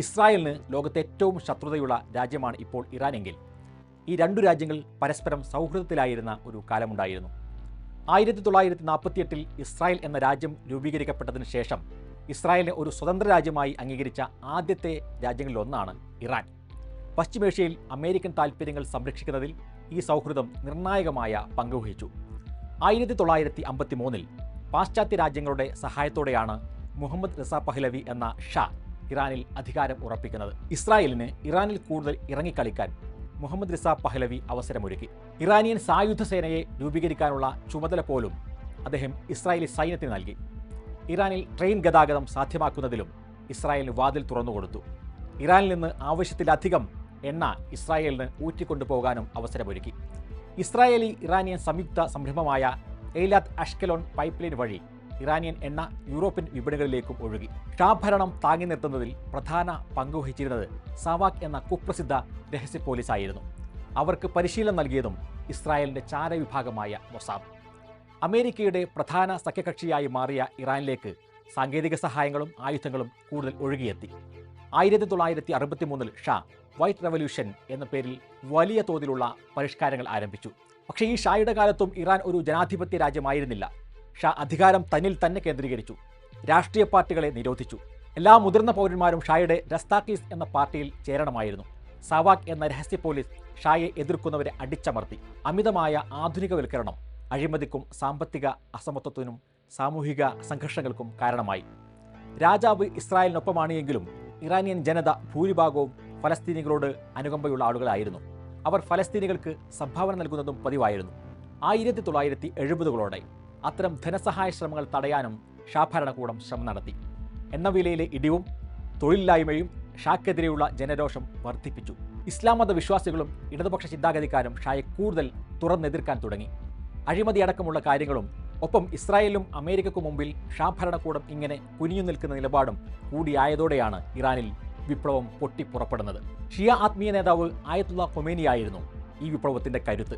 ഇസ്രായേലിന് ലോകത്തെ ഏറ്റവും ശത്രുതയുള്ള രാജ്യമാണ് ഇപ്പോൾ ഇറാനെങ്കിൽ ഈ രണ്ടു രാജ്യങ്ങൾ പരസ്പരം സൗഹൃദത്തിലായിരുന്ന ഒരു കാലമുണ്ടായിരുന്നു. 1948 ഇസ്രായേൽ എന്ന രാജ്യം രൂപീകരിക്കപ്പെട്ടതിന് ശേഷം ഇസ്രായേലിനെ ഒരു സ്വതന്ത്ര രാജ്യമായി അംഗീകരിച്ച ആദ്യത്തെ രാജ്യങ്ങളിലൊന്നാണ് ഇറാൻ. പശ്ചിമേഷ്യയിൽ അമേരിക്കൻ താൽപ്പര്യങ്ങൾ സംരക്ഷിക്കുന്നതിൽ ഈ സൗഹൃദം നിർണായകമായ പങ്കുവഹിച്ചു. 1953 പാശ്ചാത്യ രാജ്യങ്ങളുടെ സഹായത്തോടെയാണ് മുഹമ്മദ് റിസ പഹ്ലവി എന്ന ഷാ ഇറാനിൽ അധികാരം ഉറപ്പിക്കുന്നത്. ഇസ്രായേലിന് ഇറാനിൽ കൂടുതൽ ഇറങ്ങിക്കളിക്കാൻ മുഹമ്മദ് റിസ പഹ്ലവി അവസരമൊരുക്കി. ഇറാനിയൻ സായുധ സേനയെ രൂപീകരിക്കാനുള്ള ചുമതല പോലും അദ്ദേഹം ഇസ്രായേലി സൈന്യത്തിന് നൽകി. ഇറാനിൽ ട്രെയിൻ ഗതാഗതം സാധ്യമാക്കുന്നതിലും ഇസ്രായേലിന് വാതിൽ തുറന്നുകൊടുത്തു. ഇറാനിൽ നിന്ന് ആവശ്യത്തിലധികം എണ്ണ ഇസ്രായേലിന് ഊറ്റിക്കൊണ്ടുപോകാനും അവസരമൊരുക്കി. ഇസ്രായേലി ഇറാനിയൻ സംയുക്ത സംരംഭമായ എയ്ലാത്ത് അഷ്കലോൺ പൈപ്പ് ലൈൻ വഴി ഇറാനിയൻ എണ്ണ യൂറോപ്യൻ വിപണികളിലേക്കും ഒഴുകി. ഷാ ഭരണം താങ്ങി നിർത്തുന്നതിൽ പ്രധാന പങ്കുവഹിച്ചിരുന്നത് സവാക് എന്ന കുപ്രസിദ്ധ രഹസ്യ പോലീസായിരുന്നു. അവർക്ക് പരിശീലനം നൽകിയതും ഇസ്രായേലിൻ്റെ ചാരവിഭാഗമായ മൊസാദ്. അമേരിക്കയുടെ പ്രധാന സഖ്യകക്ഷിയായി മാറിയ ഇറാനിലേക്ക് സാങ്കേതിക സഹായങ്ങളും ആയുധങ്ങളും കൂടുതൽ ഒഴുകിയെത്തി. 1963 ഷാ വൈറ്റ് റവല്യൂഷൻ എന്ന പേരിൽ വലിയ തോതിലുള്ള പരിഷ്കാരങ്ങൾ ആരംഭിച്ചു. പക്ഷേ ഈ ഷായുടെ കാലത്തും ഇറാൻ ഒരു ജനാധിപത്യ രാജ്യമായിരുന്നില്ല. ഷാ അധികാരം തന്നിൽ തന്നെ കേന്ദ്രീകരിച്ചു. രാഷ്ട്രീയ പാർട്ടികളെ നിരോധിച്ചു. എല്ലാ മുതിർന്ന പൗരന്മാരും ഷായുടെ രസ്താഖീസ് എന്ന പാർട്ടിയിൽ ചേരണമായിരുന്നു. സവാക് എന്ന രഹസ്യ പോലീസ് ഷായെ എതിർക്കുന്നവരെ അടിച്ചമർത്തി. അമിതമായ ആധുനികവൽക്കരണം അഴിമതിക്കും സാമ്പത്തിക അസമത്വത്തിനും സാമൂഹിക സംഘർഷങ്ങൾക്കും കാരണമായി. രാജാവ് ഇസ്രായേലിനൊപ്പമാണ് എങ്കിലും ഇറാനിയൻ ജനത ഭൂരിഭാഗവും ഫലസ്തീനികളോട് അനുകമ്പയുള്ള ആളുകളായിരുന്നു. അവർ ഫലസ്തീനികൾക്ക് സംഭാവന നൽകുന്നതും പതിവായിരുന്നു. 1970കളോടെ അത്തരം ധനസഹായ ശ്രമങ്ങൾ തടയാനും ഷാ ഭരണകൂടം ശ്രമം നടത്തി. എണ്ണവിലയിലെ ഇടിവും തൊഴിലില്ലായ്മയും ഷാക്കെതിരെയുള്ള ജനരോഷം വർദ്ധിപ്പിച്ചു. ഇസ്ലാം മത വിശ്വാസികളും ഇടതുപക്ഷ ചിന്താഗതിക്കാരും ഷായെ കൂടുതൽ തുറന്നെതിർക്കാൻ തുടങ്ങി. അഴിമതിയടക്കമുള്ള കാര്യങ്ങളും ഒപ്പം ഇസ്രായേലും അമേരിക്കയ്ക്കു മുമ്പിൽ ഷാ ഭരണകൂടം ഇങ്ങനെ കുനിഞ്ഞു നിൽക്കുന്ന നിലപാടും കൂടിയായതോടെയാണ് ഇറാനിൽ വിപ്ലവം പൊട്ടിപ്പുറപ്പെടുന്നത്. ഷിയ ആത്മീയ നേതാവ് ആയത്തുള്ള ഖൊമേനിയായിരുന്നു ഈ വിപ്ലവത്തിൻ്റെ കരുത്ത്.